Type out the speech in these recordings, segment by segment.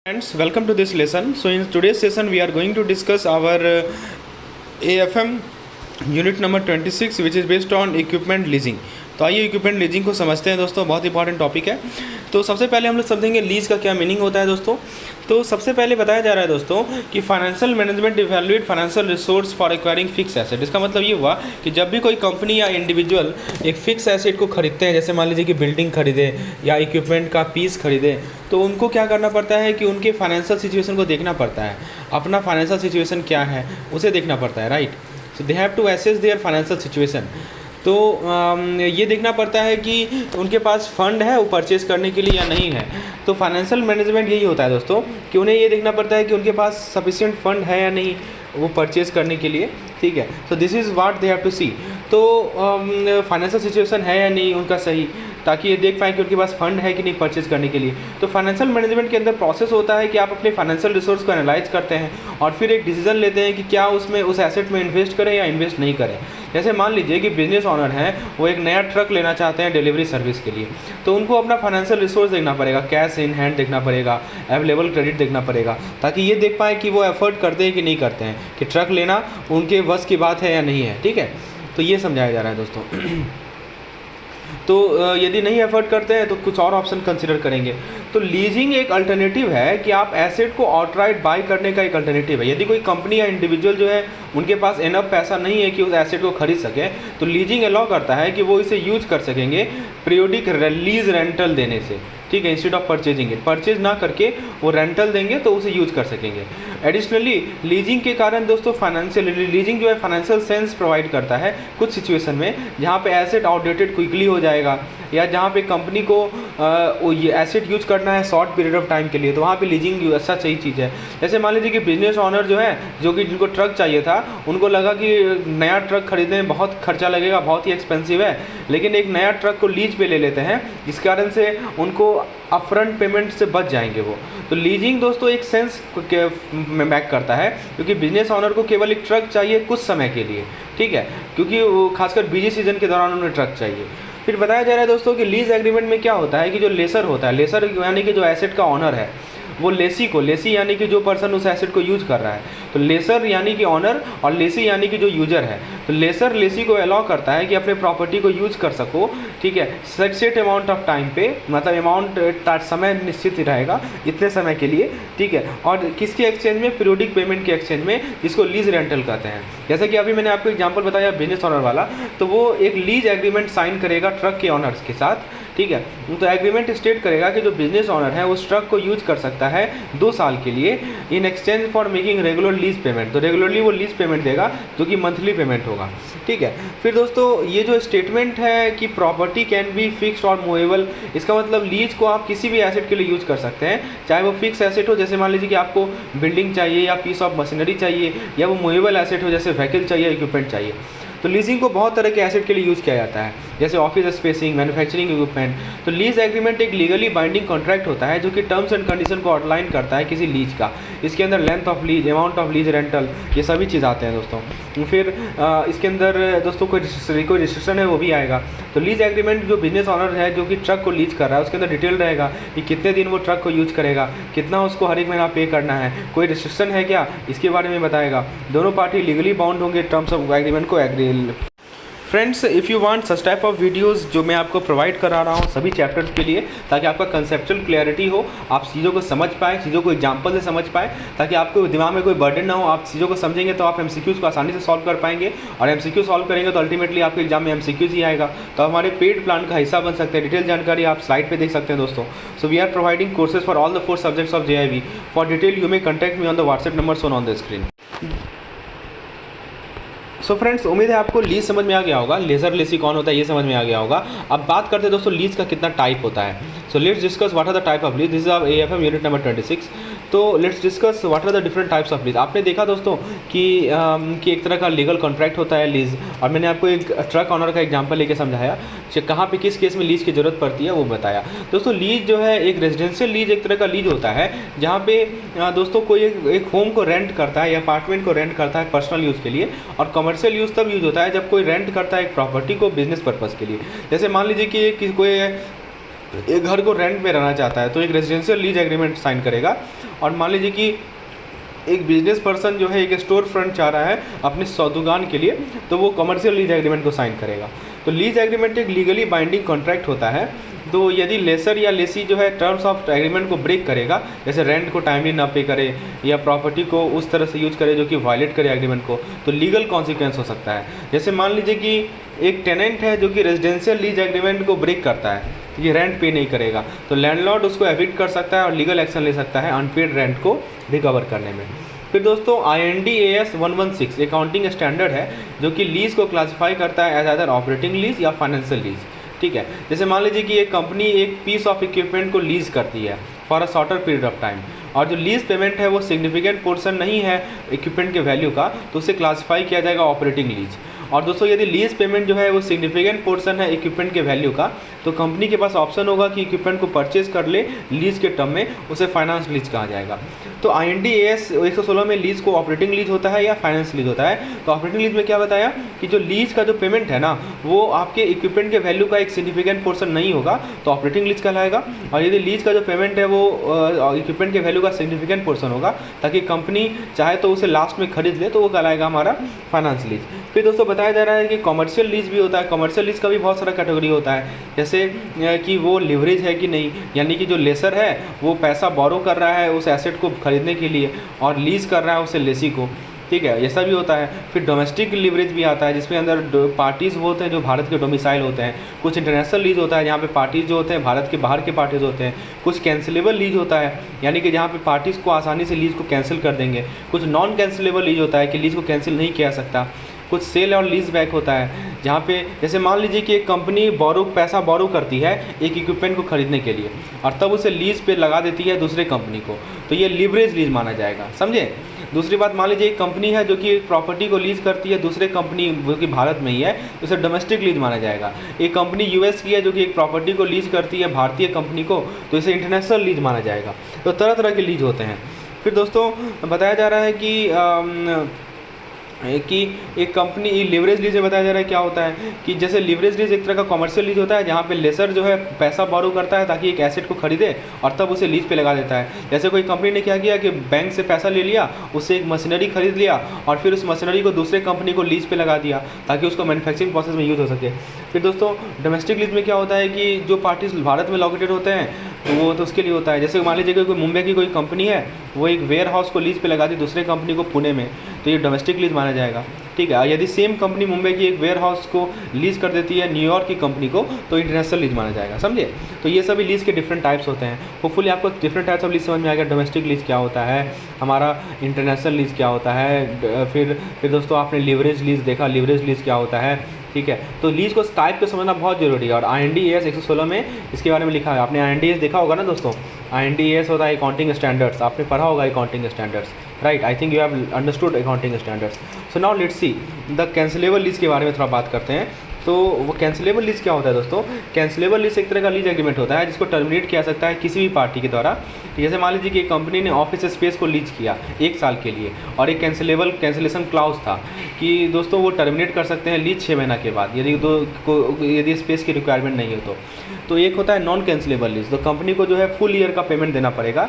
Friends, welcome to this lesson. So in today's session we are going to discuss our AFM unit number 26 which is based on equipment leasing. तो आइए equipment leasing को समझते हैं दोस्तों, बहुत important topic है। तो सबसे पहले हम लोग समझेंगे लीज का क्या मीनिंग होता है दोस्तों। तो सबसे पहले बताया जा रहा है दोस्तों कि financial management evaluate financial resource for acquiring fix asset. इसका मतलब ये हुआ कि जब भी कोई कंपनी या इंडिविजुअल एक फिक्स एसेट को खरीदते हैं, जैसे मान लीजिए कि बिल्डिंग खरीदे या इक्विपमेंट का पीस खरीदे, तो उनको क्या करना पड़ता है कि उनके फाइनेंशियल सिचुएशन को देखना पड़ता है। अपना फाइनेंशियल सिचुएशन क्या है उसे देखना पड़ता है, right. So they have to assess their financial situation. तो ये देखना पड़ता है कि उनके पास फ़ंड है वो परचेज़ करने के लिए या नहीं है। तो फाइनेंशियल मैनेजमेंट यही होता है दोस्तों कि उन्हें ये देखना पड़ता है कि उनके पास सफिशिएंट फंड है या नहीं वो परचेज़ करने के लिए, ठीक है। So this is what they have to see. तो फाइनेंशियल सिचुएशन है या नहीं उनका सही, ताकि ये देख पाएँ कि उनके पास फंड है कि नहीं परचेज़ करने के लिए। तो फाइनेंशियल मैनेजमेंट के अंदर प्रोसेस होता है कि आप अपने फाइनेंशियल रिसोर्स को एनालाइज करते हैं और फिर एक डिसीजन लेते हैं कि क्या उसमें उस एसेट में इन्वेस्ट करें या इन्वेस्ट नहीं करें। जैसे मान लीजिए कि बिजनेस ऑनर हैं, वो एक नया ट्रक लेना चाहते हैं डिलीवरी सर्विस के लिए, तो उनको अपना फाइनेंशियल रिसोर्स देखना पड़ेगा, कैश इन हैंड देखना पड़ेगा, अवेलेबल क्रेडिट देखना पड़ेगा, ताकि ये देख पाएँ कि वो एफर्ट करते हैं कि नहीं करते हैं, कि ट्रक लेना उनके बस की बात है या नहीं है, ठीक है। तो ये समझाया जा रहा है दोस्तों। तो यदि नहीं एफर्ट करते हैं तो कुछ और ऑप्शन कंसिडर करेंगे। तो लीजिंग एक अल्टरनेटिव है कि आप एसेट को आउटराइट बाई करने का एक अल्टरनेटिव है। यदि कोई कंपनी या इंडिविजुअल जो है उनके पास इनफ पैसा नहीं है कि उस एसेट को खरीद सके, तो लीजिंग अलाउ करता है कि वो इसे यूज कर सकेंगे पीरियोडिक लीज रेंटल देने से, ठीक है। Instead of purchasing it, purchase ना करके वो रेंटल देंगे तो उसे यूज कर सकेंगे। एडिशनली लीजिंग के कारण दोस्तों फाइनेंशियल लीजिंग जो है फाइनेंशियल सेंस प्रोवाइड करता है कुछ सिचुएशन में जहाँ पे एसेट आउटडेटेड क्विकली हो जाएगा या जहाँ पे कंपनी को ये एसेट यूज करना है शॉर्ट पीरियड ऑफ टाइम के लिए, तो वहाँ पे लीजिंग अच्छा सही चीज़ है। जैसे मान लीजिए कि बिजनेस ऑनर जो है, जो कि जिनको ट्रक चाहिए था, उनको लगा कि नया ट्रक खरीदने में बहुत खर्चा लगेगा, बहुत ही एक्सपेंसिव है, लेकिन एक नया ट्रक को लीज पे ले लेते हैं, जिस कारण से उनको अपफ्रंट पेमेंट से बच जाएंगे वो। तो लीजिंग दोस्तों एक सेंस में बैक करता है, क्योंकि बिजनेस ऑनर को केवल एक ट्रक चाहिए कुछ समय के लिए, ठीक है, क्योंकि वो खासकर बिजी सीजन के दौरान उन्हें ट्रक चाहिए। फिर बताया जा रहा है दोस्तों कि लीज एग्रीमेंट में क्या होता है कि जो लेसर होता है, लेसर यानी कि जो एसेट का ऑनर है, वो लेसी यानी कि जो पर्सन उस एसेट को यूज कर रहा है, तो लेसर यानी कि ऑनर और लेसी यानी कि जो यूजर है। तो लेसर लेसी को अलाउ करता है कि अपने प्रॉपर्टी को यूज कर सको, ठीक है, सेट अमाउंट ऑफ टाइम पे, मतलब अमाउंट समय निश्चित ही रहेगा इतने समय के लिए, ठीक है। और किसके एक्सचेंज में? पीरियोडिक पेमेंट के एक्सचेंज में, जिसको लीज रेंटल कहते हैं। जैसे कि अभी मैंने आपको एग्जांपल बताया बिजनेस ऑनर वाला, तो वो एक लीज एग्रीमेंट साइन करेगा ट्रक के ऑनर्स के साथ, ठीक है। तो एग्रीमेंट स्टेट करेगा कि जो बिजनेस ऑनर है उस ट्रक को यूज कर सकता है 2 साल के लिए in exchange for making regular lease payment. तो रेगुलरली वो लीज पेमेंट देगा जो कि मंथली पेमेंट होगा, ठीक है। फिर दोस्तों ये जो स्टेटमेंट है कि प्रॉपर्टी कैन बी फिक्स्ड और मूवेबल, इसका मतलब लीज को आप किसी भी एसेट के लिए यूज कर सकते हैं, चाहे वो फिक्स एसेट हो, जैसे मान लीजिए कि आपको बिल्डिंग चाहिए या पीस ऑफ मशीनरी चाहिए, या वो मूवेबल एसेट हो जैसे व्हीकल चाहिए, इक्विपमेंट चाहिए। तो लीजिंग को बहुत तरह के एसेट के लिए यूज़ किया जाता है, जैसे ऑफिस स्पेसिंग, मैन्युफैक्चरिंग इक्विपमेंट। तो लीज एग्रीमेंट एक लीगली बाइंडिंग कॉन्ट्रैक्ट होता है जो कि टर्म्स एंड कंडीशन को आउटलाइन करता है किसी लीज का। इसके अंदर length of lease, amount of lease rental, ये सभी चीज़ आते हैं दोस्तों। फिर इसके अंदर दोस्तों कोई रिस्ट्रिक्शन है वो भी आएगा। तो लीज एग्रीमेंट जो बिजनेस ऑनर है जो कि ट्रक को लीज कर रहा है, उसके अंदर डिटेल रहेगा कि कितने दिन वो ट्रक को यूज करेगा, कितना उसको हर एक महीना पे करना है, कोई रिस्ट्रिक्शन है क्या, इसके बारे में बताएगा। दोनों पार्टी लीगली बाउंड होंगे टर्म्स ऑफ एग्रीमेंट को agree. Friends, if you want such type of videos जो मैं आपको प्रोवाइड करा रहा हूँ सभी चैप्टर्स के लिए, ताकि आपका कंसेप्चुअल क्लैरिटी हो, आप चीज़ों को समझ पाएँ, चीज़ों को एग्जाम्पल से समझ पाएँ, ताकि आपको दिमाग में कोई बर्डन ना हो। आप चीज़ों को समझेंगे तो आप एमसीक्यूज़ को आसानी से सॉल्व कर पाएंगे, और एमसीक्यू सॉल्व करेंगे तो अल्टीमेटली आपके एग्जाम में एमसीक्यूज़ ही आएगा। तो हमारे पेड प्लान का हिस्सा बन सकते हैं। डिटेल जानकारी आप स्लाइड पर देख सकते हैं दोस्तों। So we are providing courses for all the 4 subjects of JIV। For detail you may contact me on the WhatsApp number shown on the screen. So friends, उम्मीद है आपको लीज समझ में आ गया होगा, लेजर लेसी कौन होता है ये समझ में आ गया होगा। अब बात करते हैं दोस्तों लीज का कितना टाइप होता है। So let's discuss what are the type of lease. This is our AFM unit number 26। तो let's discuss what are the different types of lease. आपने देखा दोस्तों कि एक तरह का लीगल कॉन्ट्रैक्ट होता है लीज, और मैंने आपको एक ट्रक ऑनर का एग्जांपल लेके समझाया कि कहाँ पे किस केस में लीज की ज़रूरत पड़ती है वो बताया। दोस्तों लीज जो है एक रेजिडेंशियल लीज एक तरह का लीज होता है, जहाँ पे दोस्तों कोई एक होम को रेंट करता है या अपार्टमेंट को रेंट करता है पर्सनल यूज़ के लिए, और कमर्शियल यूज़ तब यूज होता है जब कोई रेंट करता है एक प्रॉपर्टी को बिजनेस पर्पज़ के लिए। जैसे मान लीजिए कि कोई एक घर को रेंट में रहना चाहता है तो एक रेजिडेंशियल लीज एग्रीमेंट साइन करेगा। और मान लीजिए कि एक बिजनेस पर्सन जो है एक स्टोर फ्रंट चाह रहा है अपनी दुकान के लिए, तो वो कमर्शियल लीज एग्रीमेंट को साइन करेगा। तो लीज एग्रीमेंट एक लीगली बाइंडिंग कॉन्ट्रैक्ट होता है। तो यदि लेसर या लेसी जो है टर्म्स ऑफ एग्रीमेंट को ब्रेक करेगा, जैसे रेंट को टाइमली ना पे करे या प्रॉपर्टी को उस तरह से यूज करे जो कि वायलेट करे एग्रीमेंट को, तो लीगल कॉन्सिक्वेंस हो सकता है। जैसे मान लीजिए कि एक टेनेंट है जो कि रेजिडेंशियल लीज एग्रीमेंट को ब्रेक करता है, ये रेंट पे नहीं करेगा, तो लैंडलॉर्ड उसको एविक्ट कर सकता है और लीगल एक्शन ले सकता है अनपेड रेंट को रिकवर करने में। फिर दोस्तों IND AS 116 अकाउंटिंग स्टैंडर्ड है जो कि लीज को क्लासिफाई करता है एज अदर ऑपरेटिंग लीज या फाइनेंशियल लीज। ठीक है, जैसे मान लीजिए कि एक कंपनी एक पीस ऑफ इक्विपमेंट को लीज करती है for a shorter period of time, और जो लीज पेमेंट है वो सिग्निफिकेंट पोर्शन नहीं है इक्विपमेंट के वैल्यू का, तो उसे क्लासिफाई किया जाएगा ऑपरेटिंग लीज। और दोस्तों यदि लीज पेमेंट जो है वो सिग्निफिकेंट पोर्शन है इक्विपमेंट के वैल्यू का, तो कंपनी के पास ऑप्शन होगा कि इक्विपमेंट को परचेज कर ले लीज के टर्म में, उसे फाइनेंस लीज कहा जाएगा। तो IND AS 116 में लीज को ऑपरेटिंग लीज होता है या फाइनेंस लीज होता है। तो ऑपरेटिंग लीज में क्या बताया कि जो लीज का जो पेमेंट है ना वो आपके इक्विपमेंट के वैल्यू का एक सिग्निफिकेंट पोर्शन नहीं होगा तो ऑपरेटिंग लीज कहलाएगा, और यदि लीज का जो पेमेंट है वो इक्विपमेंट के वैल्यू का सिग्निफिकेंट पोर्शन होगा ताकि कंपनी चाहे तो उसे लास्ट में खरीद ले, तो वो कहलाएगा हमारा फाइनेंस लीज। फिर दोस्तों बताया जा रहा है कि कमर्शियल लीज भी होता है। कमर्शियल लीज का भी बहुत सारा कैटेगरी होता है, जैसे कि वो लिवरेज है कि नहीं, यानी कि जो लेसर है वो पैसा बोरो कर रहा है उस एसेट को खरीदने के लिए और लीज कर रहा है उसे लेसी को। ठीक है, ऐसा भी होता है। फिर डोमेस्टिक लिवरेज भी आता है जिसमें अंदर पार्टीज़ वो होते हैं जो भारत के डोमिसाइल होते हैं। कुछ इंटरनेशनल लीज होता है जहाँ पे पार्टीज़ जो होते हैं भारत के बाहर के पार्टीज़ होते हैं। कुछ कैंसिलेबल लीज होता है यानी कि जहाँ पे पार्टीज़ को आसानी से लीज को कैंसिल कर देंगे। कुछ नॉन कैंसिलेबल लीज होता है कि लीज को कैंसिल नहीं किया जा सकता। कुछ सेल और लीज बैक होता है जहाँ पे जैसे मान लीजिए कि एक कंपनी पैसा बोरो करती है एक इक्विपमेंट को खरीदने के लिए और तब उसे लीज पे लगा देती है दूसरे कंपनी को, तो ये लीवरेज लीज माना जाएगा। समझे। दूसरी बात, मान लीजिए एक कंपनी है जो कि एक प्रॉपर्टी को लीज करती है दूसरे कंपनी जो कि भारत में ही है, तो उसे डोमेस्टिक लीज माना जाएगा। एक कंपनी US की है जो कि एक प्रॉपर्टी को लीज करती है भारतीय कंपनी को, तो इसे इंटरनेशनल लीज माना जाएगा। तो तरह तरह के लीज होते हैं। फिर दोस्तों बताया जा रहा है कि एक कंपनी लिवरेज लीज में बताया जा रहा है क्या होता है कि जैसे लिवरेज लीज एक तरह का कमर्शियल लीज होता है जहाँ पे लेसर जो है पैसा बोरो करता है ताकि एक एसेट को खरीदे और तब उसे लीज पे लगा देता है। जैसे कोई कंपनी ने क्या किया कि बैंक से पैसा ले लिया, उससे एक मशीनरी खरीद लिया और फिर उस मशीनरी को दूसरे कंपनी को लीज पे लगा दिया ताकि उसको मैन्युफैक्चरिंग प्रोसेस में यूज़ हो सके। फिर दोस्तों डोमेस्टिक लीज में क्या होता है कि जो पार्टीज भारत में लोकेटेड होते हैं तो वो तो उसके लिए होता है। जैसे मान लीजिए कि कोई मुंबई की कोई कंपनी है वो एक वेयर हाउस को लीज पे लगा दी दूसरे कंपनी को पुणे में, तो ये डोमेस्टिक लीज माना जाएगा। ठीक है, यदि सेम कंपनी मुंबई की एक वेयर हाउस को लीज कर देती है न्यूयॉर्क की कंपनी को, तो इंटरनेशनल लीज माना जाएगा। समझे। तो ये सभी लीज के डिफरेंट टाइप्स होते हैं। होपफुली आपको डिफरेंट टाइप्स ऑफ लीज समझ में आ गया। डोमेस्टिक लीज क्या होता है, हमारा इंटरनेशनल लीज क्या होता है। फिर दोस्तों आपने लिवरेज लीज देखा, लिवरेज लीज क्या होता है। ठीक है, तो लीज को टाइप को समझना बहुत जरूरी है और IND AS 116 में इसके बारे में लिखा है। आपने IND AS देखा होगा ना दोस्तों। IND AS होता है अकाउंटिंग स्टैंडर्ड्स, आपने पढ़ा होगा accounting standards, right. I think you have understood accounting standards. So now let's see the cancellable lease के बारे में थोड़ा बात करते हैं। तो वो कैंसिलेबल लीज क्या होता है दोस्तों। कैंसिलेबल लीज एक तरह का लीज एग्रीमेंट होता है जिसको टर्मिनेट किया सकता है किसी भी पार्टी के द्वारा। जैसे मान लीजिए कि एक कंपनी ने ऑफिस स्पेस को लीज किया 1 साल के लिए और एक कैंसिलेशन क्लाउज था कि दोस्तों वो टर्मिनेट कर सकते हैं लीज 6 महीना के बाद यदि स्पेस की रिक्वायरमेंट नहीं है तो एक होता है नॉन कैंसिलेबल लीज। तो कंपनी को जो है फुल ईयर का पेमेंट देना पड़ेगा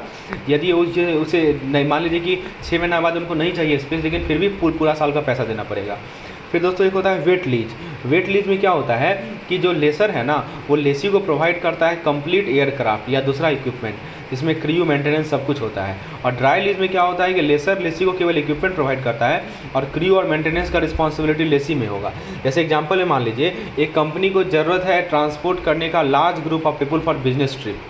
यदि उसे नहीं, मान लीजिए कि 6 महीना बाद उनको नहीं चाहिए स्पेस लेकिन फिर भी पूरा साल का पैसा देना पड़ेगा। फिर दोस्तों एक होता है वेट लीज। वेट लीज में क्या होता है कि जो लेसर है ना वो लेसी को प्रोवाइड करता है कंप्लीट एयरक्राफ्ट या दूसरा इक्विपमेंट जिसमें क्रू मेंटेनेंस सब कुछ होता है। और ड्राई लीज में क्या होता है कि लेसर लेसी को केवल इक्विपमेंट प्रोवाइड करता है और क्रू और मेंटेनेंस का रिस्पॉन्सिबिलिटी लेसी में होगा। जैसे एग्जांपल में मान लीजिए एक कंपनी को ज़रूरत है ट्रांसपोर्ट करने का large group of people for business trip,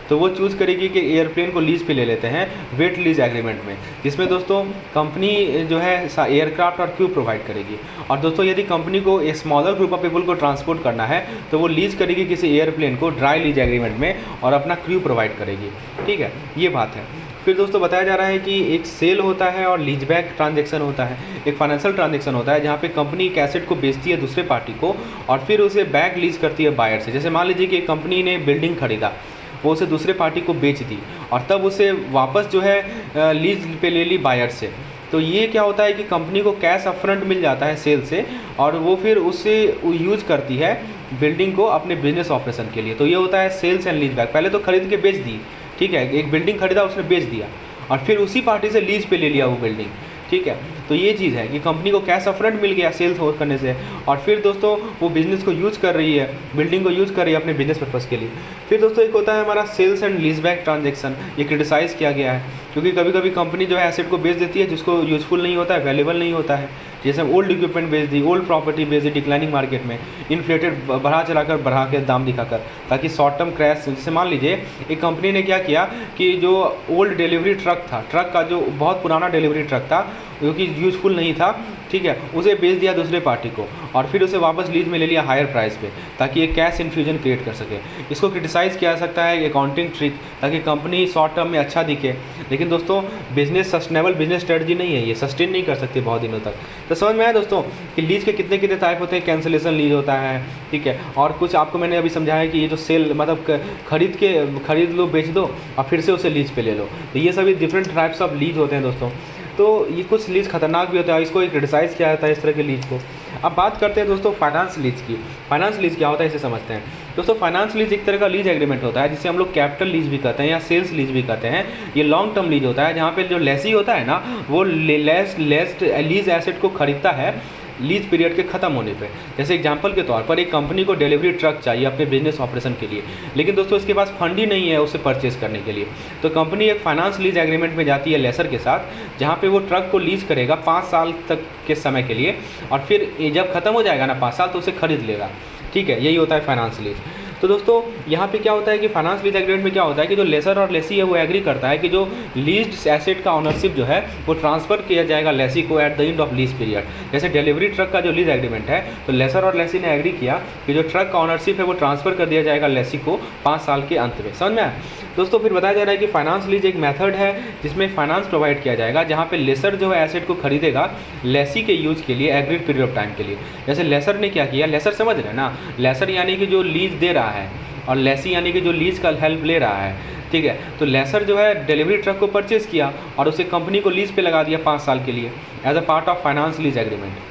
तो वो चूज़ करेगी कि एयरप्लेन को लीज पे ले लेते हैं वेट लीज एग्रीमेंट में, जिसमें दोस्तों कंपनी जो है एयरक्राफ्ट और क्रू प्रोवाइड करेगी। और दोस्तों यदि कंपनी को एक स्मॉलर ग्रुप ऑफ पीपल को ट्रांसपोर्ट करना है तो वो लीज करेगी किसी एयरप्लेन को ड्राई लीज एग्रीमेंट में और अपना क्रू प्रोवाइड करेगी। ठीक है, ये बात है। फिर दोस्तों बताया जा रहा है कि एक सेल होता है और लीज बैक ट्रांजेक्शन होता है। एक फाइनेंशियल ट्रांजेक्शन होता है जहाँ पे कंपनी एक एसेट को बेचती है दूसरे पार्टी को और फिर उसे बैक लीज करती है बायर से। जैसे मान लीजिए कि एक कंपनी ने बिल्डिंग खरीदा, वो उसे दूसरे पार्टी को बेच दी और तब उसे वापस जो है लीज पे ले ली बायर से। तो ये क्या होता है कि कंपनी को कैश अपफ्रंट मिल जाता है सेल से और वो फिर उससे यूज़ करती है बिल्डिंग को अपने बिजनेस ऑपरेशन के लिए। तो ये होता है सेल्स एंड लीज बैक। पहले तो खरीद के बेच दी, ठीक है, एक बिल्डिंग खरीदा उसने बेच दिया और फिर उसी पार्टी से लीज पे ले लिया वो बिल्डिंग, ठीक है। तो ये चीज़ है कि कंपनी को कैश अपफ्रंट मिल गया सेल्स हो करने से, और फिर दोस्तों वो बिज़नेस को यूज़ कर रही है, बिल्डिंग को यूज़ कर रही है अपने बिजनेस पर्पज़ के लिए। फिर दोस्तों एक होता है हमारा sales and lease back transaction. ये क्रिटिसाइज़ किया गया है क्योंकि कभी कभी कंपनी जो है एसेट को बेच देती है जिसको यूज़फुल नहीं होता है, वैल्यूबल नहीं होता है। जैसे ओल्ड इक्विपमेंट बेच दी, ओल्ड प्रॉपर्टी बेच दी डिक्लाइनिंग मार्केट में, इन्फ्लेटेड बढ़ा के दाम दिखाकर, ताकि शॉर्ट टर्म क्रैश। जैसे मान लीजिए एक कंपनी ने क्या किया कि जो ओल्ड डिलीवरी ट्रक था, ट्रक का जो बहुत पुराना डिलीवरी ट्रक था जो कि यूज़फुल नहीं था, ठीक है, उसे बेच दिया दूसरे पार्टी को और फिर उसे वापस लीज में ले लिया हायर प्राइस पे, ताकि ये कैश इन्फ्यूजन क्रिएट कर सके। इसको क्रिटिसाइज़ किया जा सकता है अकाउंटिंग ट्रिक, ताकि कंपनी शॉर्ट टर्म में अच्छा दिखे। लेकिन दोस्तों बिजनेस सस्टेनेबल बिजनेस स्ट्रेटजी नहीं है, ये सस्टेन नहीं कर सकती बहुत दिनों तक। तो समझ में आया दोस्तों कि लीज के कितने कितने टाइप होते हैं। कैंसिलेशन लीज होता है, ठीक है, और कुछ आपको मैंने अभी समझाया कि ये जो सेल मतलब खरीद लो बेच दो और फिर से उसे लीज पे ले लो। तो ये सभी डिफरेंट टाइप्स ऑफ लीज होते हैं दोस्तों। तो ये कुछ लीज खतरनाक भी होता है, इसको क्रिटिसाइज़ किया जाता है इस तरह के लीज को। अब बात करते हैं दोस्तों फाइनेंस लीज की। फाइनेंस लीज क्या होता है इसे समझते हैं दोस्तों। फाइनेंस लीज एक तरह का लीज एग्रीमेंट होता है जिसे हम लोग कैपिटल लीज भी कहते हैं या सेल्स लीज भी कहते हैं। ये लॉन्ग टर्म लीज होता है जहाँ पे जो लेसी होता है ना वो लीज एसेट को खरीदता है लीज पीरियड के ख़त्म होने पे। जैसे एग्जांपल के तौर पर एक कंपनी को डिलीवरी ट्रक चाहिए अपने बिजनेस ऑपरेशन के लिए, लेकिन दोस्तों इसके पास फंड ही नहीं है उसे परचेज करने के लिए। तो कंपनी एक फाइनेंस लीज एग्रीमेंट में जाती है लेसर के साथ, जहाँ पे वो ट्रक को लीज करेगा 5 साल तक के समय के लिए, और फिर जब ख़त्म हो जाएगा ना 5 साल तो उसे खरीद लेगा, ठीक है। यही होता है फाइनेंस लीज। तो दोस्तों यहाँ पे क्या होता है कि फाइनेंस लीज एग्रीमेंट में क्या होता है कि जो लेसर और लेसी है वो एग्री करता है कि जो लीज्ड एसेट का ऑनरशिप जो है वो ट्रांसफ़र किया जाएगा लेसी को at the end of lease period. जैसे डिलीवरी ट्रक का जो लीज एग्रीमेंट है तो लेसर और लेसी ने एग्री किया कि जो ट्रक का ऑनरशिप है वो ट्रांसफ़र कर दिया जाएगा लेसी को 5 साल के अंत में। समझ में आया दोस्तों। फिर बताया जा रहा है कि फाइनेंस लीज एक मेथड है जिसमें फाइनेंस प्रोवाइड किया जाएगा, जहाँ पे लेसर जो है एसेट को खरीदेगा लेसी के यूज़ के लिए एग्रीड पीरियड ऑफ टाइम के लिए। जैसे लेसर ने क्या किया, लेसर समझ रहे हैं ना, लेसर यानी कि जो लीज दे रहा है और लेसी यानी कि जो लीज का हेल्प ले रहा है, ठीक है। तो लेसर जो है डिलीवरी ट्रक को परचेज किया और उसे कंपनी को लीज पे लगा दिया 5 साल के लिए as a part of finance lease agreement.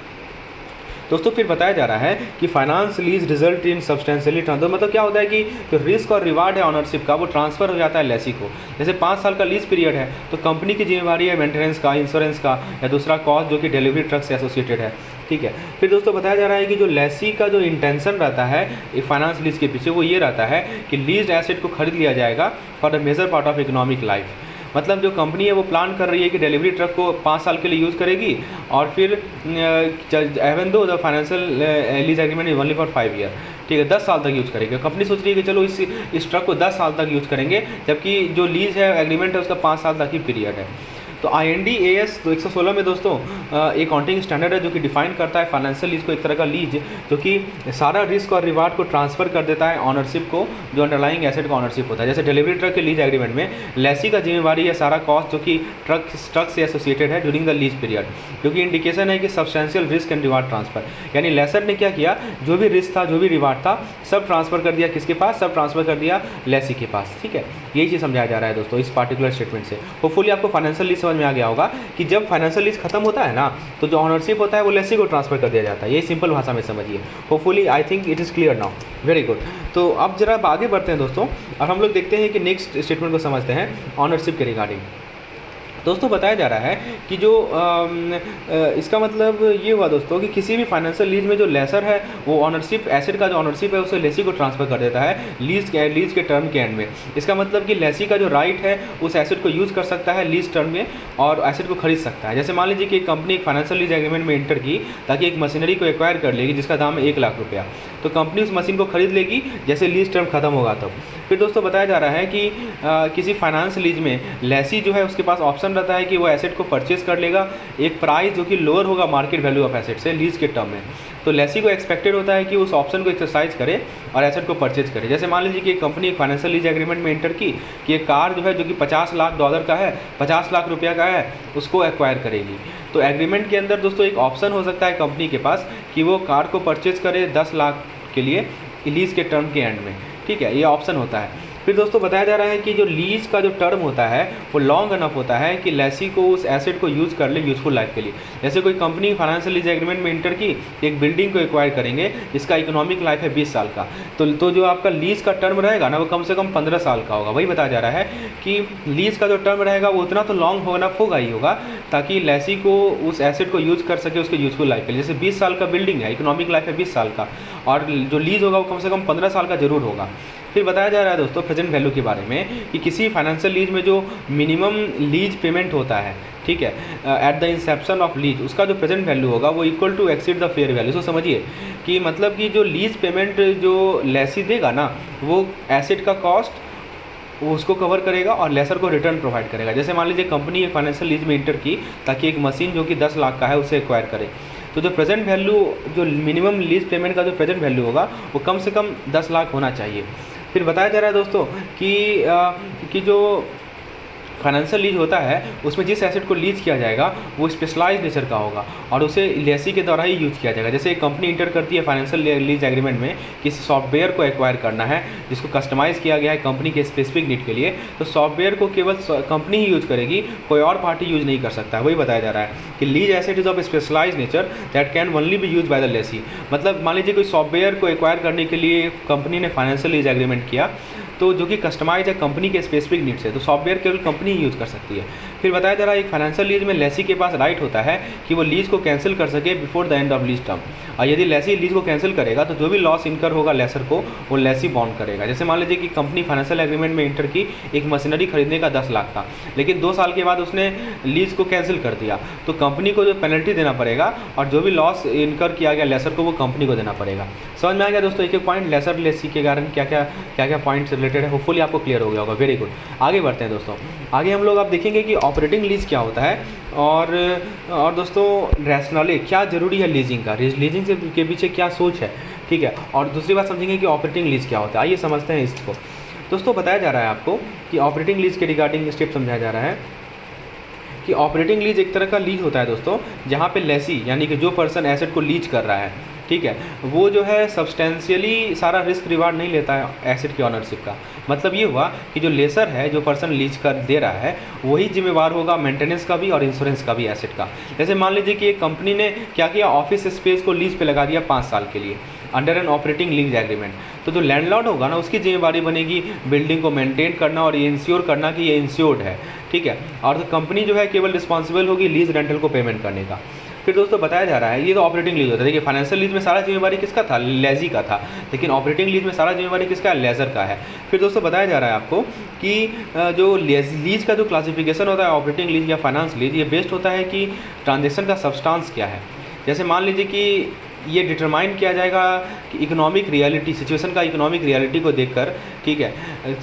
दोस्तों फिर बताया जा रहा है कि finance lease result in substantially transfer, मतलब क्या होता है कि जो रिस्क और रिवार्ड है ऑनरशिप का वो ट्रांसफ़र हो जाता है लेसी को। जैसे 5 साल का लीज पीरियड है तो कंपनी की जिम्मेवारी है मेंटेनेंस का, इंश्योरेंस का या दूसरा कॉस्ट जो कि डिलीवरी ट्रक से एसोसिएटेड है, ठीक है। फिर दोस्तों बताया जा रहा है कि जो लेसी का जो इंटेंशन रहता है फाइनेंस लीज के पीछे वो ये रहता है कि लीज एसेट को खरीद लिया जाएगा for the major part of economic life. मतलब जो कंपनी है वो प्लान कर रही है कि डिलीवरी ट्रक को 5 साल के लिए यूज़ करेगी और फिर एवन दो the financial lease agreement is only for 5 year, ठीक है, 10 साल तक यूज़ करेंगे। कंपनी सोच रही है कि चलो इस ट्रक को 10 साल तक यूज़ करेंगे, जबकि जो लीज है एग्रीमेंट है उसका 5 साल तक ही पीरियड है। तो IND-AS 116 में दोस्तों एक अकाउंटिंग स्टैंडर्ड है जो कि डिफाइन करता है फाइनेंशियल लीज को एक तरह का लीज जो कि सारा रिस्क और रिवार्ड को ट्रांसफ़र कर देता है ऑनरशिप को, जो अंडरलाइंग एसेट का ऑनरशिप होता है। जैसे डिलीवरी ट्रक के लीज एग्रीमेंट में लेसी का जिम्मेवारी है सारा कॉस्ट जो कि ट्रक से एसोसिएटेड है ड्यूरिंग द लीज पीरियड, जो कि इंडिकेशन है कि substantial risk and reward transfer. यानी लेसर ने क्या किया, जो भी रिस्क था जो भी रिवार्ड था सब ट्रांसफ़र कर दिया किसके पास, सब ट्रांसफ़र कर दिया लेसी के पास, ठीक है। यही चीज़ समझाया जा रहा है दोस्तों इस पार्टिकुलर स्टेटमेंट से। होपफुली आपको फाइनेंशियल लीज समझ में आ गया होगा कि जब फाइनेंशियल लीज खत्म होता है ना तो जो ऑनरशिप होता है वो लेसी को ट्रांसफर कर दिया जाता है। ये सिंपल भाषा में समझिए। Hopefully I think it is clear now, very good. तो अब जरा आगे बढ़ते हैं दोस्तों और हम लोग देखते हैं कि नेक्स्ट स्टेटमेंट को समझते हैं ऑनरशिप के रिगार्डिंग। दोस्तों बताया जा रहा है कि जो इसका मतलब ये हुआ दोस्तों कि किसी भी फाइनेंशियल लीज में जो लेसर है वो ऑनरशिप एसेट का जो ऑनरशिप है उसे लेसी को ट्रांसफ़र कर देता है लीज के टर्म के एंड में। इसका मतलब कि लेसी का जो राइट है उस एसेट को यूज़ कर सकता है लीज टर्म में और एसेट को खरीद सकता है। जैसे मान लीजिए कि एक कंपनी एक फाइनेंशियल लीज एग्रीमेंट में इंटर की ताकि एक मशीनरी को एक्वायर कर लेगी जिसका दाम है 1 लाख रुपया, तो कंपनी उस मशीन को खरीद लेगी जैसे लीज टर्म खत्म होगा तब। फिर दोस्तों बताया जा रहा है कि किसी फाइनेंस लीज में लेसी जो है उसके पास ऑप्शन रहता है कि वो एसेट को परचेज कर लेगा एक प्राइस जो कि लोअर होगा मार्केट वैल्यू ऑफ एसेट से लीज के टर्म में। तो लेसी को एक्सपेक्टेड होता है कि उस ऑप्शन को एक्सरसाइज करे और एसेट को परचेज करे। जैसे मान लीजिए कि एक कंपनी एक फाइनेंशियल लीज एग्रीमेंट में इंटर की कि एक कार जो है जो कि $50 लाख का है, 50 लाख रुपया का है, उसको एक्वायर करेगी। तो एग्रीमेंट के अंदर दोस्तों एक ऑप्शन हो सकता है कंपनी के पास कि वो कार को परचेज करे 10 लाख के लिए लीज के टर्म के एंड में, ठीक है, ये ऑप्शन होता है। फिर दोस्तों बताया जा रहा है कि जो लीज का जो टर्म होता है वो लॉन्ग अनफ होता है कि लेसी को उस एसेट को यूज़ कर ले यूजफुल लाइफ के लिए। जैसे कोई कंपनी फाइनेंशियल लीज एग्रीमेंट में इंटर की, एक बिल्डिंग को एक्वायर करेंगे जिसका इकोनॉमिक लाइफ है 20 साल का, तो जो आपका लीज का टर्म रहेगा ना वो कम से कम 15 साल का होगा। वही बताया जा रहा है कि लीज का जो टर्म रहेगा वो उतना तो लॉन्ग अनफ होगा ही होगा ताकि लेसी को उस एसेट को यूज़ कर सके उसके यूजफुल लाइफ के लिए। जैसे 20 साल का बिल्डिंग है, इकोनॉमिक लाइफ है 20 साल का, और जो लीज होगा वो कम से कम 15 साल का जरूर होगा। फिर बताया जा रहा है दोस्तों प्रेजेंट वैल्यू के बारे में कि किसी फाइनेंशियल लीज में जो मिनिमम लीज पेमेंट होता है, ठीक है, at the inception of lease, उसका जो प्रेजेंट वैल्यू होगा वो equal to exceed the fair value. तो समझिए कि मतलब कि जो लीज पेमेंट जो लेसी देगा ना वो एसेट का कॉस्ट वो उसको कवर करेगा और लेसर को रिटर्न प्रोवाइड करेगा। जैसे मान लीजिए कंपनी एक फाइनेंशियल लीज में इंटर की ताकि एक मशीन जो कि 10 लाख का है उसे एक्वायर करे, तो जो प्रेजेंट वैल्यू जो मिनिमम लीज पेमेंट का जो प्रेजेंट वैल्यू होगा वो कम से कम 10 लाख होना चाहिए। फिर बताया जा रहा है दोस्तों कि जो फाइनेंशियल लीज होता है उसमें जिस एसेट को लीज किया जाएगा वो स्पेशलाइज नेचर का होगा और उसे लेसी के द्वारा ही यूज़ किया जाएगा। जैसे एक कंपनी इंटर करती है फाइनेंशियल लीज एग्रीमेंट में किसी सॉफ्टवेयर को एक्वायर करना है जिसको कस्टमाइज़ किया गया है कंपनी के स्पेसिफिक नीड के लिए, तो सॉफ्टवेयर को केवल कंपनी ही यूज़ करेगी, कोई और पार्टी यूज़ नहीं कर सकता है। वही बताया जा रहा है कि lease asset is of specialise nature that can only be use by the lessee. मतलब मान लीजिए कोई सॉफ्टवेयर को एक्वायर करने के लिए कंपनी ने फाइनेंशियल लीज एग्रीमेंट किया तो जो कि कस्टमाइज है कंपनी के स्पेसिफिक नीड से, तो सॉफ्टवेयर केवल कंपनी ही यूज़ कर सकती है। फिर बताया जा रहा है एक फाइनेंशियल लीज में लेसी के पास राइट होता है कि वो लीज को कैंसिल कर सके before the end of lease term, और यदि लेसी लीज को कैंसिल करेगा तो जो भी लॉस इनकर होगा लेसर को वो लेसी बॉन्ड करेगा। जैसे मान लीजिए कि कंपनी फाइनेंशियल एग्रीमेंट में इंटर की एक मशीनरी खरीदने का 10 लाख था, लेकिन 2 साल के बाद उसने लीज को कैंसिल कर दिया, तो कंपनी को जो पेनल्टी देना पड़ेगा और जो भी लॉस इनकर किया गया लेसर को वो कंपनी को देना पड़ेगा। समझ में आ गया दोस्तों एक एक पॉइंट लेसर लेसी के कारण क्या क्या पॉइंट्स रिलेटेड है, होपफुली आपको क्लियर हो गया होगा। वेरी गुड, आगे बढ़ते हैं दोस्तों। आगे हम लोग आप देखेंगे कि ऑपरेटिंग लीज क्या होता है और दोस्तों रैशनली क्या ज़रूरी है लीजिंग का, लीजिंग के पीछे क्या सोच है, ठीक है, और दूसरी बात समझेंगे कि ऑपरेटिंग लीज क्या होता है। आइए समझते हैं इसको। दोस्तों बताया जा रहा है आपको कि ऑपरेटिंग लीज के रिगार्डिंग स्टेप समझाया जा रहा है कि ऑपरेटिंग लीज एक तरह का लीज होता है दोस्तों जहाँ पे लेसी यानी कि जो पर्सन एसेट को लीज कर रहा है, ठीक है, वो जो है सब्सटेंशियली सारा रिस्क रिवार्ड नहीं लेता है एसेट की ऑनरशिप का। मतलब ये हुआ कि जो लेसर है जो पर्सन लीज कर दे रहा है वही जिम्मेवार होगा मेंटेनेंस का भी और इंश्योरेंस का भी एसेट का। जैसे मान लीजिए कि एक कंपनी ने क्या किया, ऑफिस स्पेस को लीज पे लगा दिया 5 साल के लिए under an operating lease agreement, तो जो लैंडलॉर्ड होगा ना उसकी जिम्मेवारी बनेगी बिल्डिंग को मेंटेन करना और ये इंश्योर करना कि ये इंश्योर्ड है, ठीक है, और तो कंपनी जो है केवल रिस्पॉन्सिबल होगी लीज रेंटल को पेमेंट करने का। फिर दोस्तों बताया जा रहा है ये तो ऑपरेटिंग लीज होता है। देखिए फाइनेंशियल लीज में सारा जिम्मेवारी किसका था, लेजी का था, लेकिन ऑपरेटिंग लीज में सारा जिम्मेवारी किसका है, लेजर का है। फिर दोस्तों बताया जा रहा है आपको कि जो लीज का जो क्लासिफिकेशन होता है ऑपरेटिंग लीज या फाइनेंस लीज, ये बेस्ड होता है कि ट्रांजेक्शन का सब्सटेंस क्या है। जैसे मान लीजिए कि ये डिटरमाइन किया जाएगा कि इकोनॉमिक रियलिटी सिचुएशन का इकोनॉमिक रियलिटी को देखकर, ठीक है,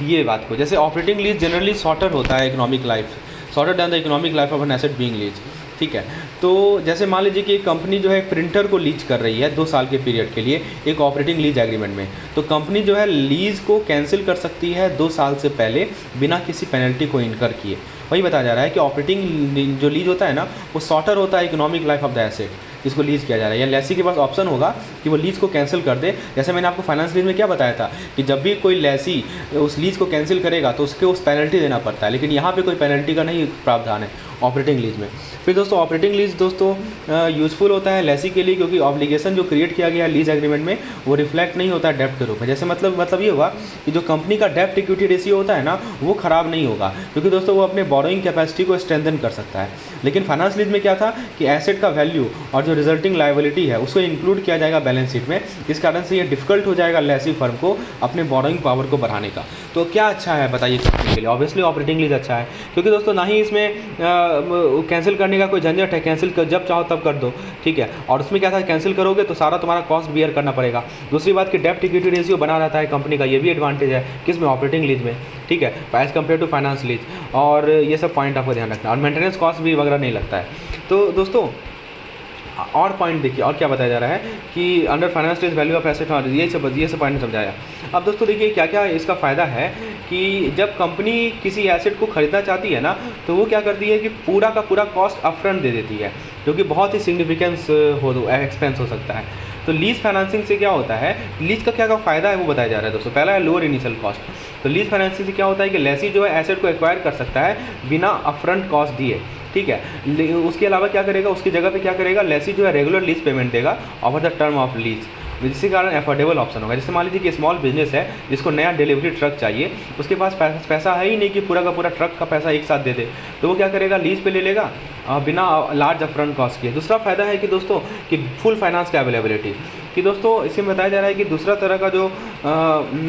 ये बात को। जैसे ऑपरेटिंग लीज जनरली शॉर्टर होता है economic life, shorter than the economic life of an asset being lease, ठीक है। तो जैसे मान लीजिए कि एक कंपनी जो है प्रिंटर को लीज कर रही है 2 साल के पीरियड के लिए एक ऑपरेटिंग लीज एग्रीमेंट में, तो कंपनी जो है लीज को कैंसिल कर सकती है 2 साल से पहले बिना किसी पेनल्टी को इनकर किए। वही बताया जा रहा है कि ऑपरेटिंग जो लीज होता है ना वो शॉर्टर होता है economic life of the asset जिसको लीज किया जा रहा है, या लेसी के पास ऑप्शन होगा कि वो लीज को कैंसिल कर दे। जैसे मैंने आपको फाइनेंस लीज में क्या बताया था कि जब भी कोई लेसी उस लीज को कैंसिल करेगा तो उसके उस पेनल्टी देना पड़ता है, लेकिन यहाँ पे कोई पेनल्टी का नहीं प्रावधान है ऑपरेटिंग लीज में। फिर दोस्तों ऑपरेटिंग लीज दोस्तों यूज़फुल होता है लेसी के लिए क्योंकि ऑब्लिगेशन जो क्रिएट किया गया है लीज एग्रीमेंट में वो रिफ्लेक्ट नहीं होता है डेप्ट के रूप में। जैसे मतलब ये हुआ कि जो कंपनी का डेप्ट इक्विटी रेशियो होता है ना वो ख़राब नहीं होगा क्योंकि दोस्तों वो अपने बोरोइंग कैपेसिटी को स्ट्रेंथन कर सकता है। लेकिन फाइनेंस लीज में क्या था कि एसेट का वैल्यू और जो रिजल्टिंग लायबिलिटी है उसको इंक्लूड किया जाएगा बैलेंस शीट में, इस कारण से ये डिफिकल्ट हो जाएगा लेसी फर्म को अपने बोरोइंग पावर को बढ़ाने का। तो क्या अच्छा है बताइए कंपनी के लिए, ऑब्वियसली ऑपरेटिंग लीज अच्छा है क्योंकि दोस्तों ना ही इसमें कैंसिल करने का कोई झंझट है, कैंसिल कर जब चाहो तब कर दो, ठीक है, और उसमें क्या था कैंसिल करोगे तो सारा तुम्हारा कॉस्ट बियर करना पड़ेगा। दूसरी बात कि डेप्ट इक्विटी रेशियो बना रहता है कंपनी का, ये भी एडवांटेज है किसमें, ऑपरेटिंग लीज में, ठीक है, as compare to finance lease, और ये सब पॉइंट आपको ध्यान रखना, और मेंटेनेंस कॉस्ट भी वगैरह नहीं लगता है। तो दोस्तों और पॉइंट देखिए और क्या बताया जा रहा है कि under finance lease value of asset, और ये सब पॉइंट समझाया। अब दोस्तों देखिए क्या क्या इसका फ़ायदा है कि जब कंपनी किसी एसेट को खरीदना चाहती है ना तो वो क्या करती है कि पूरा का पूरा कॉस्ट अपफ्रंट दे देती है जो कि बहुत ही सिग्निफिकेंस एक्सपेंस हो सकता है। तो लीज फाइनेंसिंग से क्या होता है, लीज का क्या क्या फ़ायदा है वो बताया जा रहा है दोस्तों। पहला है लोअर इनिशियल कॉस्ट। तो लीज फाइनेंसिंग से क्या होता है कि लेसी जो है एसेट को एक्वायर कर सकता है बिना अपफ्रंट कॉस्ट दिए, ठीक है। उसके अलावा क्या करेगा, उसकी जगह पे क्या करेगा, लेसी जो है रेगुलर लीज पेमेंट देगा over the term of lease, जिसके कारण एफोर्डेबल ऑप्शन होगा। जैसे मान लीजिए कि स्मॉल बिजनेस है जिसको नया डिलीवरी ट्रक चाहिए, उसके पास पैसा है ही नहीं कि पूरा का पूरा ट्रक का पैसा एक साथ दे दे, तो वो क्या करेगा, लीज पे ले लेगा बिना लार्ज अपफ्रंट कॉस्ट किए। दूसरा फ़ायदा है कि दोस्तों कि फुल फाइनेंस का अवेलेबिलिटी, कि दोस्तों इसमें बताया जा रहा है कि दूसरा तरह का जो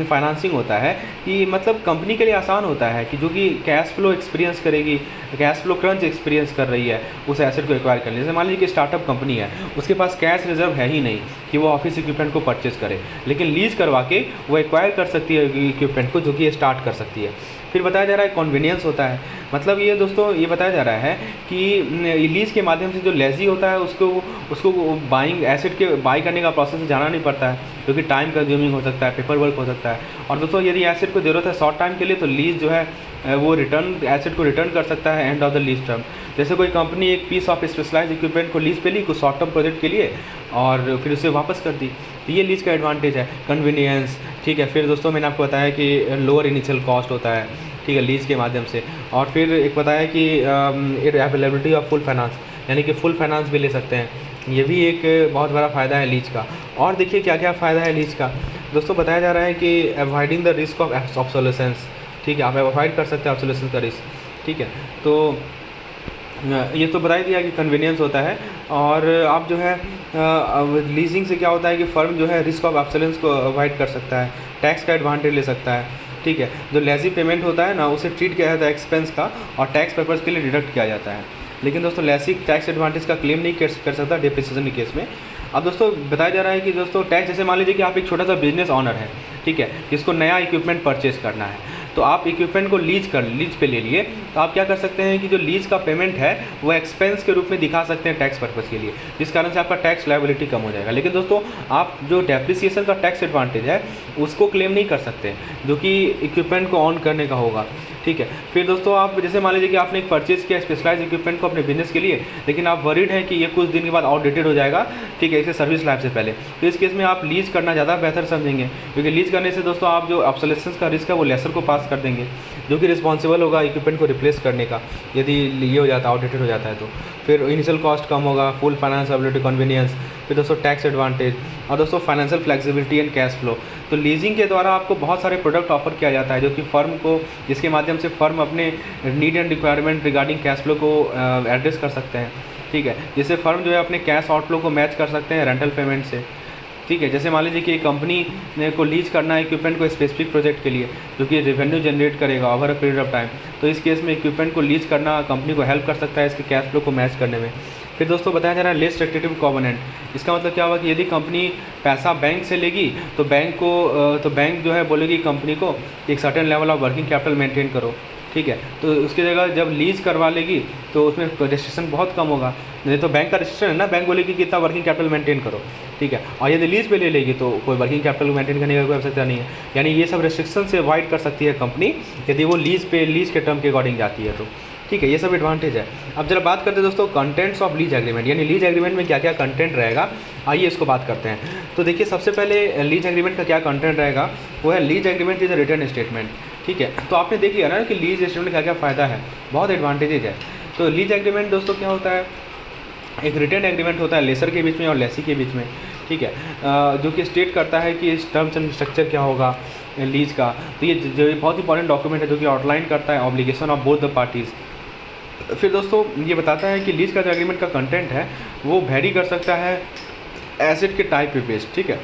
फाइनेंसिंग होता है कि मतलब कंपनी के लिए आसान होता है कि जो कि कैश फ्लो एक्सपीरियंस करेगी, कैश फ्लो क्रंच एक्सपीरियंस कर रही है उस एसेट को एक्वायर करने। जैसे मान लीजिए कि स्टार्टअप कंपनी है, उसके पास कैश रिजर्व है ही नहीं कि वो ऑफिस इक्विपमेंट को परचेज करे, लेकिन लीज करवा के वो एक्वायर कर सकती है इक्विपमेंट को, जो कि स्टार्ट कर सकती है। फिर बताया जा रहा है कन्वीनियंस होता है, मतलब ये दोस्तों ये बताया जा रहा है कि लीज के माध्यम से जो लेजी होता है उसको बाइंग एसेट के बाई करने का प्रोसेस से जाना नहीं पड़ता है, क्योंकि टाइम कंज्यूमिंग हो सकता है, पेपर वर्क हो सकता है। और दोस्तों यदि एसेट को ज़रूरत है शॉर्ट टाइम के लिए, तो लीज जो है वो एसेट को रिटर्न कर सकता है end of the lease term. जैसे कोई कंपनी एक पीस ऑफ स्पेशलाइज इक्विपमेंट को लीज पे ली कुछ शॉर्ट टर्म प्रोजेक्ट के लिए और फिर उसे वापस कर दी, तो ये लीज का एडवांटेज है, कन्वीनियंस, ठीक है। फिर दोस्तों मैंने आपको बताया कि लोअर इनिशियल कॉस्ट होता है, ठीक है, लीज के माध्यम से। और फिर एक बताया कि अवेलेबिलिटी ऑफ फुल फाइनेंस, यानी कि फुल फाइनेंस भी ले सकते हैं, ये भी एक बहुत बड़ा फ़ायदा है लीज का। और देखिए क्या क्या फ़ायदा है लीज का दोस्तों, बताया जा रहा है कि avoiding the risk of obsolescence, ठीक है, आप अवॉइड कर सकते हैं ऑब्सोलेसेंस का रिस्क, ठीक है। तो ये तो बता ही दिया कि कन्वीनियंस होता है। और आप जो है लीजिंग से क्या होता है कि फर्म जो है रिस्क ऑफ ऑब्सोलेंस को अवॉइड कर सकता है, टैक्स का एडवांटेज ले सकता है, ठीक है। जो लेजी पेमेंट होता है ना, उसे ट्रीट किया जाता है एक्सपेंस का और टैक्स पर्पज़ के लिए डिडक्ट किया जाता है, लेकिन दोस्तों लेसी टैक्स एडवांटेज का क्लेम नहीं कर सकता डिप्रिसिएशन के केस में। अब दोस्तों बताया जा रहा है कि दोस्तों टैक्स, जैसे मान लीजिए कि आप एक छोटा सा बिजनेस ऑनर है, ठीक है, जिसको नया इक्विपमेंट परचेज करना है, तो आप इक्विपमेंट को लीज पे ले लिए, तो आप क्या कर सकते हैं कि जो लीज का पेमेंट है वो एक्सपेंस के रूप में दिखा सकते हैं टैक्स पर्पज़ के लिए, जिस कारण से आपका टैक्स लायबिलिटी कम हो जाएगा। लेकिन दोस्तों आप जो डेप्रिसिएशन का टैक्स एडवांटेज है उसको क्लेम नहीं कर सकते, जो कि इक्विपमेंट को ऑन करने का होगा, ठीक है। फिर दोस्तों आप जैसे मान लीजिए कि आपने एक परचेज किया स्पेशलाइज इक्विपमेंट को अपने बिजनेस के लिए, लेकिन आप वरीड हैं कि ये कुछ दिन के बाद आउटडेटेड हो जाएगा, ठीक है, इसे सर्विस लाइफ से पहले, तो इस केस में आप लीज करना ज़्यादा बेहतर समझेंगे, क्योंकि लीज करने से दोस्तों आप जो ऑब्सोलेसेंस का रिस्क है वो लेसर को पास कर देंगे, जो कि रिस्पॉन्सिबल होगा इक्विपमेंट को रिप्लेस करने का यदि ये हो जाता है, आउटडेटेड हो जाता है तो। फिर इनिशियल कॉस्ट कम होगा, फुल फाइनेंस एबिलिटी, कन्वीनियंस, फिर दोस्तों टैक्स एडवांटेज और दोस्तों financial flexibility and cash flow. तो लीजिंग के द्वारा आपको बहुत सारे प्रोडक्ट ऑफर किया जाता है, जो कि फर्म को, जिसके माध्यम से फर्म अपने need and requirement regarding cash flow को एड्रेस कर सकते हैं, ठीक है, जिससे फर्म जो है अपने कैश आउटफ्लो को मैच कर सकते हैं रेंटल पेमेंट से, ठीक है। जैसे मान लीजिए कि कंपनी को लीज करना है इक्विपमेंट को स्पेसिफिक प्रोजेक्ट के लिए, जो कि रेवेन्यू जनरेट करेगा over a period of time, तो इस केस में इक्विपमेंट को लीज करना कंपनी को हेल्प कर सकता है इसके कैश फ्लो को मैच करने में। फिर दोस्तों बताया जा रहा है लेस रेस्ट्रिक्टिव कॉवेनेंट। इसका मतलब क्या हुआ कि यदि कंपनी पैसा बैंक से लेगी तो बैंक जो है बोलेगी कंपनी को एक certain level of working capital maintain करो, ठीक है। तो उसकी जगह जब लीज करवा लेगी तो उसमें रेस्ट्रिक्शन बहुत कम होगा, नहीं तो बैंक का रेस्ट्रिक्शन है ना, बैंक बोलेगी कि इतना वर्किंग कैपिटल मेंटेन करो, ठीक है। और यदि लीज पे ले लेगी तो कोई वर्किंग कैपिटल मेंटेन करने का कोई आवश्यकता नहीं है, यानी ये सब रेस्ट्रिक्शन से अवॉइड कर सकती है कंपनी यदि वो लीज के टर्म के अकॉर्डिंग जाती है तो, ठीक है, ये सब एडवांटेज है। अब जरा बात करते हैं दोस्तों कंटेंट्स ऑफ लीज एग्रीमेंट, यानी लीज एग्रीमेंट में क्या क्या कंटेंट रहेगा, आइए इसको बात करते हैं। तो देखिए सबसे पहले लीज एग्रीमेंट का क्या कंटेंट रहेगा, वो है lease agreement is a return statement, ठीक है। तो आपने देख लिया ना कि लीज एग्रीमेंट का क्या फ़ायदा है, बहुत एडवांटेजेज है। तो लीज एग्रीमेंट दोस्तों क्या होता है, एक रिटर्न एग्रीमेंट होता है लेसर के बीच में और लेसी के बीच में, ठीक है, जो कि स्टेट करता है कि इस टर्म्स एंड स्ट्रक्चर क्या होगा लीज का। तो ये जो बहुत इंपॉर्टेंट डॉक्यूमेंट है जो कि आउटलाइन करता है obligation of both the parties. फिर दोस्तों ये बताता है कि लीज का जो एग्रीमेंट का कंटेंट है वो वेरी कर सकता है एसेट के टाइप पे बेस्ड, ठीक है,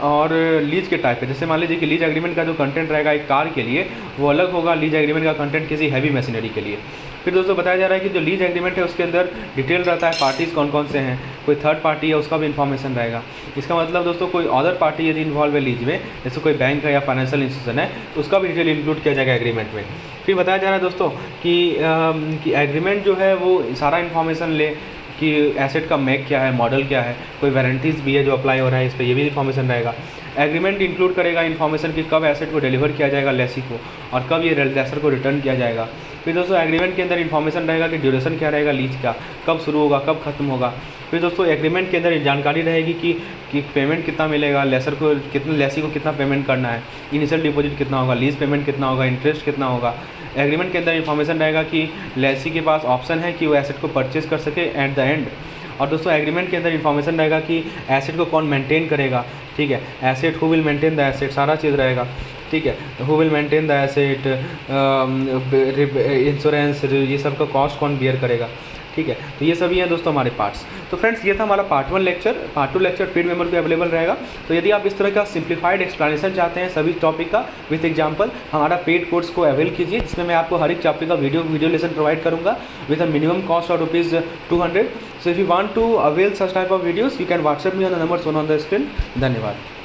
और लीज के टाइप पे। जैसे मान लीजिए कि लीज एग्रीमेंट का जो कंटेंट रहेगा एक कार के लिए वो अलग होगा लीज एग्रीमेंट का कंटेंट किसी हैवी मशीनरी के लिए। फिर दोस्तों बताया जा रहा है कि जो लीज एग्रीमेंट है उसके अंदर डिटेल रहता है पार्टीज़ कौन कौन से हैं, कोई थर्ड पार्टी है उसका भी इन्फॉर्मेशन रहेगा। इसका मतलब दोस्तों कोई अदर पार्टी यदि इन्वॉल्व है लीज में, जैसे कोई बैंक है या फाइनेंशियल इंस्टीट्यूशन है, तो उसका भी डिटेल इंक्लूड किया जाएगा एग्रीमेंट में। फिर बताया जा रहा है दोस्तों कि एग्रीमेंट जो है वो सारा इन्फॉर्मेशन ले कि एसेट का मेक क्या है, मॉडल क्या है, कोई वारंटीज़ भी है जो अप्लाई हो रहा है इस पर, ये भी इन्फॉर्मेशन रहेगा। एग्रीमेंट इंक्लूड करेगा इन्फॉर्मेशन कि कब एसेट को डिलीवर किया जाएगा लेसी को और कब ये लेसर को रिटर्न किया जाएगा, फिर दोस्तों एग्रीमेंट के अंदर इन्फॉर्मेशन रहेगा कि ड्यूरेशन क्या रहेगा लीज का, कब शुरू होगा कब खत्म होगा। फिर दोस्तों एग्रीमेंट के अंदर जानकारी रहेगी कि पेमेंट कितना मिलेगा, लेसर को कितना, लेसी को कितना पेमेंट करना है, इनिशियल डिपॉजिट कितना होगा, लीज पेमेंट कितना होगा, इंटरेस्ट कितना होगा। एग्रीमेंट के अंदर इन्फॉर्मेशन रहेगा कि लेसी के पास ऑप्शन है कि वो एसेट को परचेज कर सके एट द एंड। और दोस्तों एग्रीमेंट के अंदर इन्फॉर्मेशन रहेगा कि एसेट को कौन मेंटेन करेगा, ठीक है, asset who will maintain the asset, सारा चीज़ रहेगा, ठीक है, who will maintain the asset, insurance, ये सब का कॉस्ट कौन बियर करेगा, ठीक है। तो ये सभी हैं दोस्तों हमारे पार्ट्स। तो फ्रेंड्स ये था हमारा part 1 lecture. Part 2 lecture paid member पे अवेलेबल रहेगा। तो यदि आप इस तरह का सिंप्लीफाइड एक्सप्लेनेशन चाहते हैं सभी टॉपिक का विथ एग्जांपल, हमारा पेड कोर्स को अवेल कीजिए, जिसमें मैं आपको हर एक टॉपिक का वीडियो लेसन प्रोवाइड करूँगा with a minimum cost of ₹200। So if you want to avail such type of videos you can WhatsApp me on the number shown on the screen. धन्यवाद।